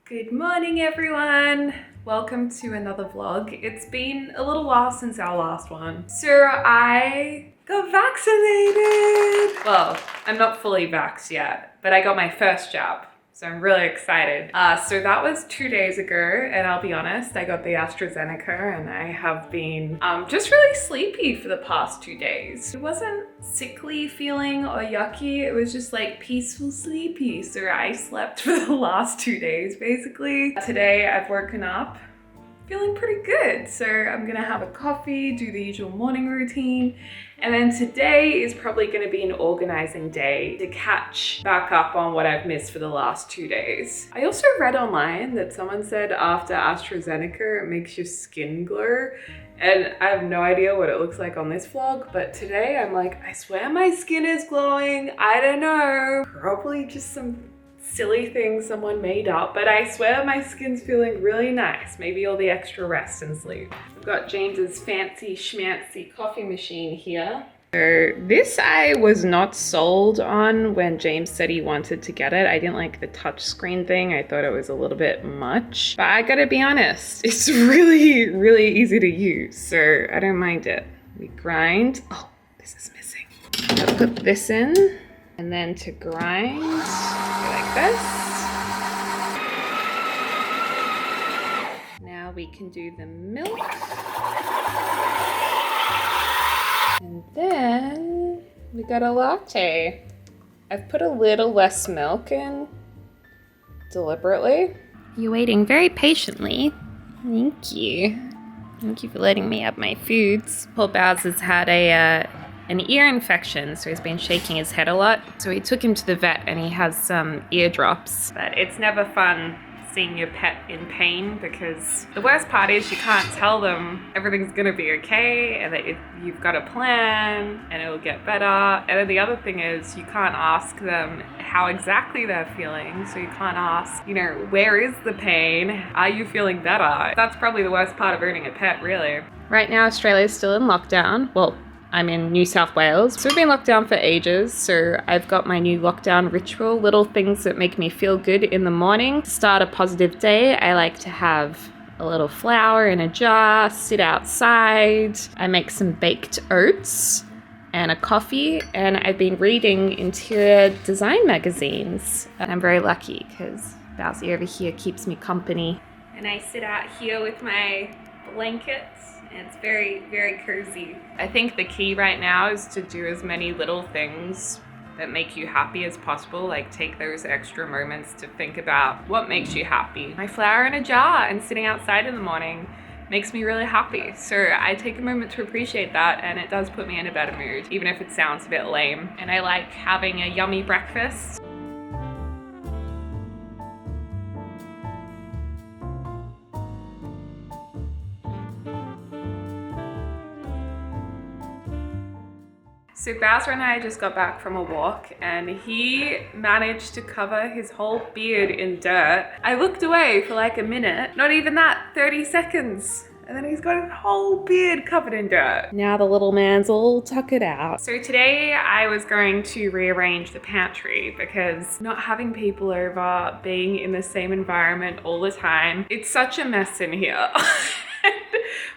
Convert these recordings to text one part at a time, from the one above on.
Good morning, everyone. Welcome to another vlog. It's been a little while since our last one. So I got vaccinated. Well, I'm not fully vaxxed yet, but I got my first jab. So I'm really excited. So that was 2 days ago, and I'll be honest, I got the AstraZeneca and I have been just really sleepy for the past 2 days. It wasn't sickly feeling or yucky, it was just like peaceful sleepy. So I slept for the last 2 days basically. Today I've woken up feeling pretty good. So I'm gonna have a coffee, do the usual morning routine. And then today is probably gonna be an organizing day to catch back up on what I've missed for the last 2 days. I also read online that someone said after AstraZeneca, it makes your skin glow. And I have no idea what it looks like on this vlog, but today I'm like, I swear my skin is glowing. I don't know, probably just some silly thing someone made up, but I swear my skin's feeling really nice. Maybe all the extra rest and sleep. I've got James's fancy schmancy coffee machine here. So this I was not sold on when James said he wanted to get it. I didn't like the touch screen thing. I thought it was a little bit much, but I gotta be honest, it's really, really easy to use. So I don't mind it. We grind. Oh, this is missing. I'll put this in. And then to grind, like this. Now we can do the milk. And then we got a latte. I've put a little less milk in deliberately. You're waiting very patiently. Thank you. Thank you for letting me have my foods. Poor Bowers has had an ear infection, so he's been shaking his head a lot. So we took him to the vet and he has some ear drops. But it's never fun seeing your pet in pain because the worst part is you can't tell them everything's gonna be okay and that you've got a plan and it'll get better. And then the other thing is you can't ask them how exactly they're feeling. So you can't ask, where is the pain? Are you feeling better? That's probably the worst part of owning a pet, really. Right now, Australia's still in lockdown. Well, I'm in New South Wales. So we've been locked down for ages. So I've got my new lockdown ritual, little things that make me feel good in the morning. To start a positive day, I like to have a little flour in a jar, sit outside. I make some baked oats and a coffee. And I've been reading interior design magazines. And I'm very lucky because Bowsy over here keeps me company. And I sit out here with my blankets. It's very, very cozy. I think the key right now is to do as many little things that make you happy as possible. Like take those extra moments to think about what makes you happy. My flower in a jar and sitting outside in the morning makes me really happy. So I take a moment to appreciate that and it does put me in a better mood, even if it sounds a bit lame. And I like having a yummy breakfast. So Bowser and I just got back from a walk and he managed to cover his whole beard in dirt. I looked away for like a minute, not even that, 30 seconds. And then he's got his whole beard covered in dirt. Now the little man's all tuckered out. So today I was going to rearrange the pantry because not having people over, being in the same environment all the time, it's such a mess in here.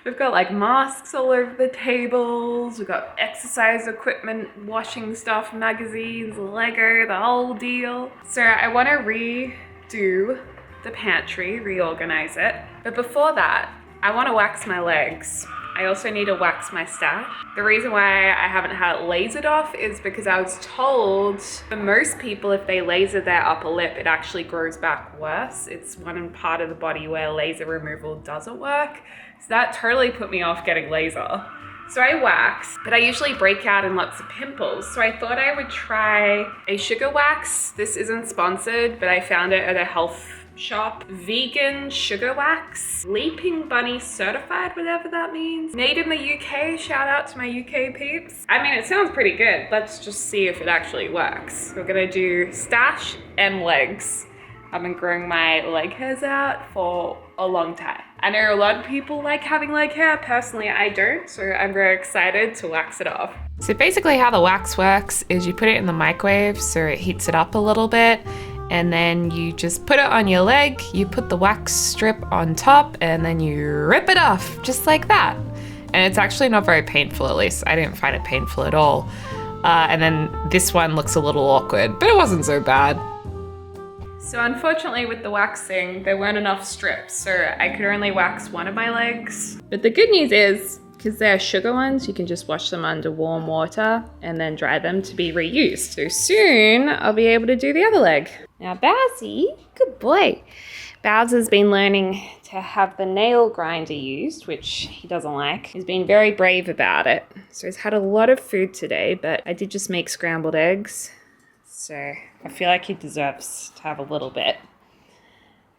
We've got like masks all over the tables, we've got exercise equipment, washing stuff, magazines, Lego, the whole deal. So I want to redo the pantry, reorganize it. But before that, I want to wax my legs. I also need to wax my staff. The reason why I haven't had it lasered off is because I was told for most people, if they laser their upper lip, it actually grows back worse. It's one part of the body where laser removal doesn't work. So that totally put me off getting laser. So I wax, but I usually break out in lots of pimples. So I thought I would try a sugar wax. This isn't sponsored, but I found it at a health shop. Vegan sugar wax, Leaping Bunny certified, whatever that means. Made in the UK, shout out to my UK peeps. I mean, it sounds pretty good. Let's just see if it actually works. We're gonna do stash and legs. I've been growing my leg hairs out for a long time. I know a lot of people like having leg hair. Personally, I don't, so I'm very excited to wax it off. So basically how the wax works is you put it in the microwave so it heats it up a little bit, and then you just put it on your leg, you put the wax strip on top, and then you rip it off, just like that. And it's actually not very painful, at least. I didn't find it painful at all. And then this one looks a little awkward, but it wasn't so bad. So unfortunately with the waxing, there weren't enough strips, so I could only wax one of my legs. But the good news is, because they're sugar ones, you can just wash them under warm water and then dry them to be reused. So soon I'll be able to do the other leg. Now Bowsy, good boy. Bowser's been learning to have the nail grinder used, which he doesn't like. He's been very brave about it. So he's had a lot of food today, but I did just make scrambled eggs. So I feel like he deserves to have a little bit.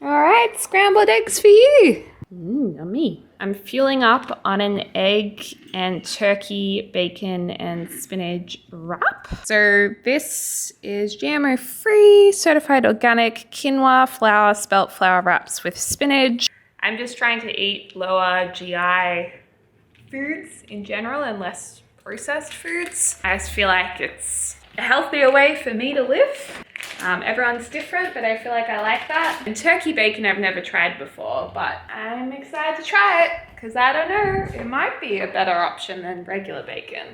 All right, scrambled eggs for you. Yummy. I'm fueling up on an egg and turkey, bacon, and spinach wrap. So this is GMO-free, certified organic quinoa flour, spelt flour wraps with spinach. I'm just trying to eat lower GI foods in general and less processed foods. I just feel like it's a healthier way for me to live. Everyone's different, but I feel like I like that. And turkey bacon I've never tried before, but I'm excited to try it because I don't know, it might be a better option than regular bacon.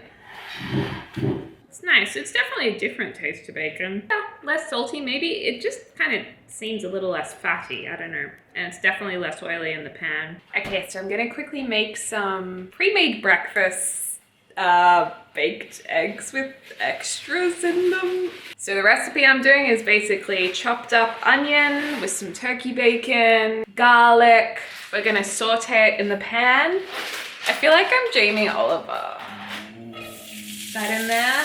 It's nice. It's definitely a different taste to bacon. Yeah, less salty maybe. It just kind of seems a little less fatty. I don't know. And it's definitely less oily in the pan. Okay, so I'm gonna quickly make some pre-made breakfast. Baked eggs with extras in them. So the recipe I'm doing is basically chopped up onion with some turkey bacon, garlic. We're gonna saute it in the pan. I feel like I'm Jamie Oliver. Is that in there?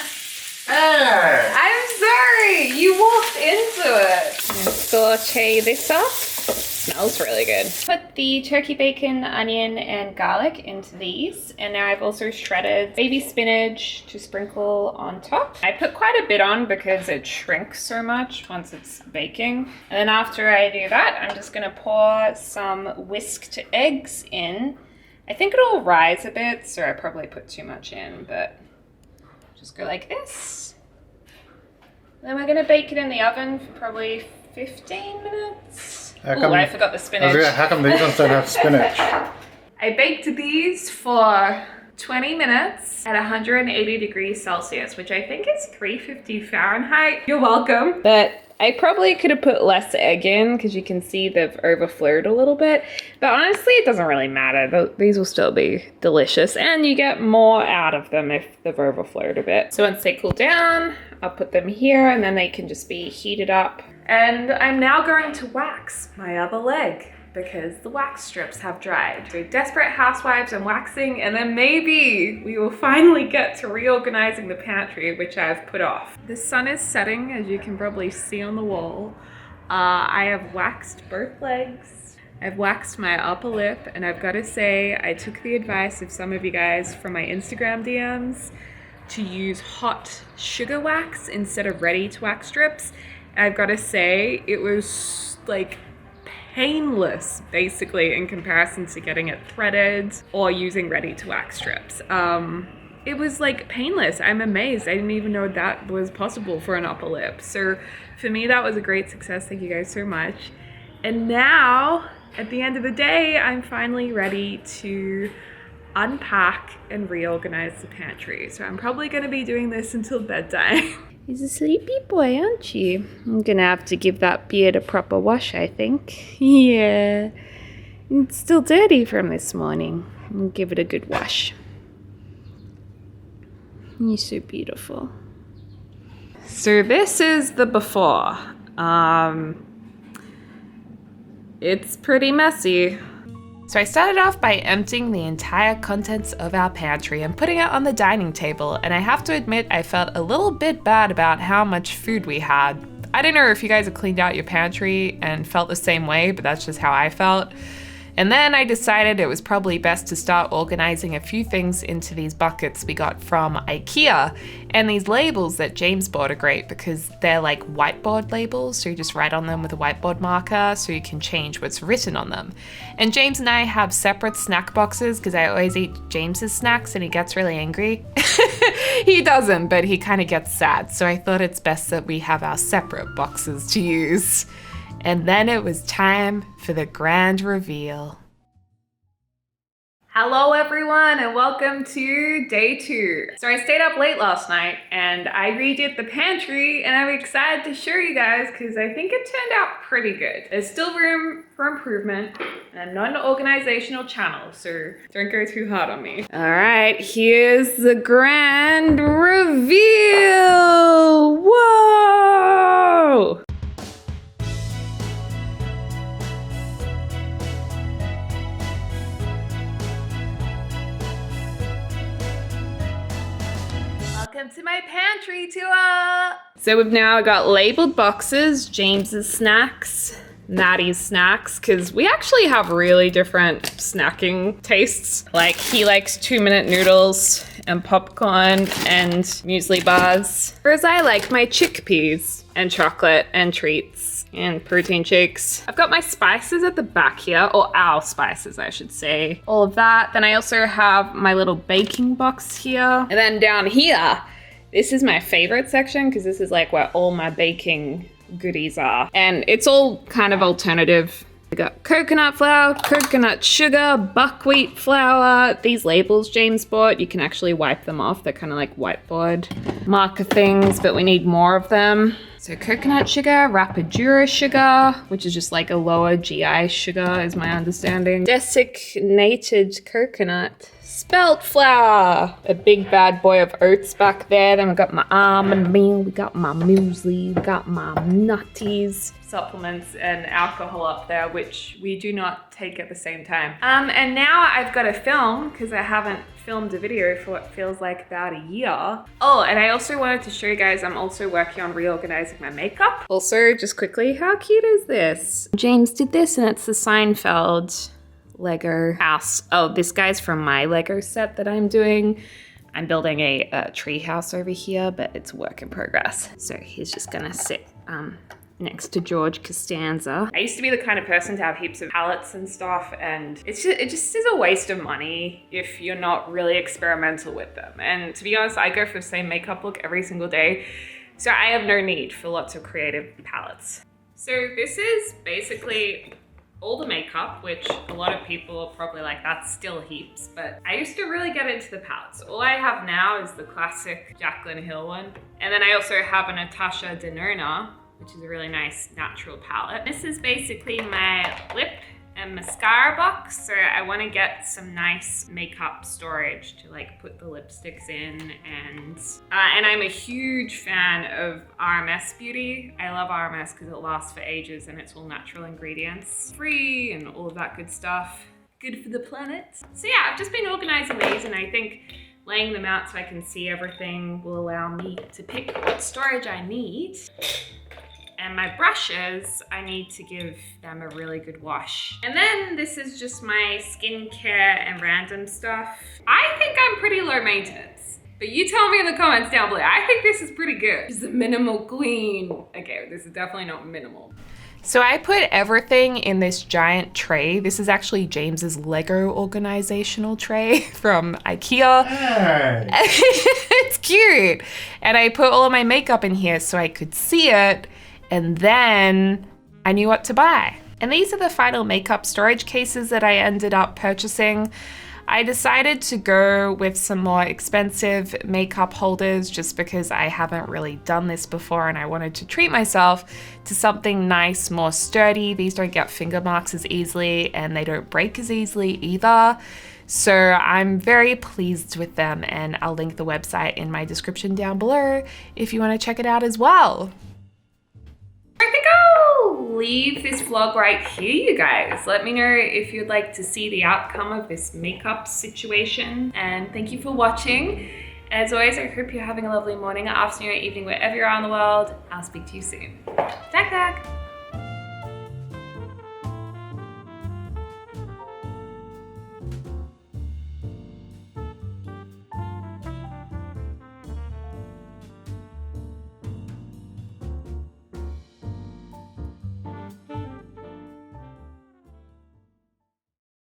I'm sorry, you walked into it. I'm gonna saute this up. Smells really good. Put the turkey bacon, onion, and garlic into these. And now I've also shredded baby spinach to sprinkle on top. I put quite a bit on because it shrinks so much once it's baking. And then after I do that, I'm just gonna pour some whisked eggs in. I think it'll rise a bit, so I probably put too much in, but just go like this. Then we're gonna bake it in the oven for probably 15 minutes. Oh, I forgot the spinach. How come these ones don't have spinach? I baked these for 20 minutes at 180 degrees Celsius, which I think is 350 Fahrenheit. You're welcome. But I probably could have put less egg in because you can see they've overflowed a little bit. But honestly, it doesn't really matter. These will still be delicious and you get more out of them if they've overflowed a bit. So once they cool down, I'll put them here and then they can just be heated up. And I'm now going to wax my other leg because the wax strips have dried. So Desperate Housewives and waxing, and then maybe we will finally get to reorganizing the pantry, which I've put off. The sun is setting, as you can probably see on the wall. I have waxed both legs. I've waxed my upper lip, and I've got to say, I took the advice of some of you guys from my Instagram DMs to use hot sugar wax instead of ready to wax strips. I've got to say, it was like painless, basically, in comparison to getting it threaded or using ready to wax strips. It was like painless. I'm amazed. I didn't even know that was possible for an upper lip. So for me, that was a great success. Thank you guys so much. And now, at the end of the day, I'm finally ready to unpack and reorganize the pantry. So I'm probably going to be doing this until bedtime. He's a sleepy boy, aren't you? I'm gonna have to give that beard a proper wash, I think. Yeah. It's still dirty from this morning. I'll give it a good wash. You're so beautiful. So this is the before. It's pretty messy. So I started off by emptying the entire contents of our pantry and putting it on the dining table, and I have to admit I felt a little bit bad about how much food we had. I don't know if you guys have cleaned out your pantry and felt the same way, but that's just how I felt. And then I decided it was probably best to start organizing a few things into these buckets we got from IKEA. And these labels that James bought are great because they're like whiteboard labels, so you just write on them with a whiteboard marker so you can change what's written on them. And James and I have separate snack boxes because I always eat James's snacks and he gets really angry. He doesn't, but he kind of gets sad, so I thought it's best that we have our separate boxes to use. And then it was time for the grand reveal. Hello everyone and welcome to day 2. So I stayed up late last night and I redid the pantry and I'm excited to show you guys because I think it turned out pretty good. There's still room for improvement and I'm not an organizational channel, so don't go too hard on me. All right, here's the grand reveal. Whoa! Welcome to my pantry tour! So we've now got labeled boxes, James's snacks, Maddie's snacks, because we actually have really different snacking tastes. Like he likes 2-minute noodles and popcorn and muesli bars, whereas I like my chickpeas and chocolate and treats and protein shakes. I've got my spices at the back here, or our spices I should say. All of that. Then I also have my little baking box here. And then down here, this is my favorite section because this is like where all my baking goodies are. And it's all kind of alternative. We got coconut flour, coconut sugar, buckwheat flour. These labels James bought, you can actually wipe them off. They're kind of like whiteboard marker things, but we need more of them. So coconut sugar, rapadura sugar, which is just like a lower GI sugar is my understanding. Desiccated coconut. Spelt flour, a big bad boy of oats back there. Then we got my almond meal, we got my muesli, we got my nutties, supplements and alcohol up there, which we do not take at the same time. And now I've got to film because I haven't filmed a video for what feels like about a year. Oh, and I also wanted to show you guys, I'm also working on reorganizing my makeup. Also, just quickly, how cute is this? James did this and it's the Seinfeld Lego house. Oh, this guy's from my Lego set that I'm doing. I'm building a tree house over here, but it's a work in progress. So he's just gonna sit next to George Costanza. I used to be the kind of person to have heaps of palettes and stuff, and it just is a waste of money if you're not really experimental with them. And to be honest, I go for the same makeup look every single day, so I have no need for lots of creative palettes. So this is basically all the makeup, which a lot of people are probably like, that's still heaps, but I used to really get into the palettes. All I have now is the classic Jaclyn Hill one. And then I also have a Natasha Denona, which is a really nice natural palette. This is basically my lip and mascara box. So I want to get some nice makeup storage to like put the lipsticks in, and I'm a huge fan of RMS Beauty. I love RMS because it lasts for ages and it's all natural ingredients, free and all of that good stuff. Good for the planet. So yeah, I've just been organizing these and I think laying them out so I can see everything will allow me to pick what storage I need. And my brushes, I need to give them a really good wash. And then this is just my skincare and random stuff. I think I'm pretty low maintenance, but you tell me in the comments down below. I think this is pretty good. This is a minimal queen. Okay, this is definitely not minimal. So I put everything in this giant tray. This is actually James's Lego organizational tray from IKEA. Hey. It's cute. And I put all of my makeup in here so I could see it. And then I knew what to buy. And these are the final makeup storage cases that I ended up purchasing. I decided to go with some more expensive makeup holders just because I haven't really done this before and I wanted to treat myself to something nice, more sturdy. These don't get finger marks as easily and they don't break as easily either. So I'm very pleased with them and I'll link the website in my description down below if you want to check it out as well. I think I'll leave this vlog right here, you guys. Let me know if you'd like to see the outcome of this makeup situation. And thank you for watching. As always, I hope you're having a lovely morning, afternoon, or evening, wherever you are in the world. I'll speak to you soon. Dag dag!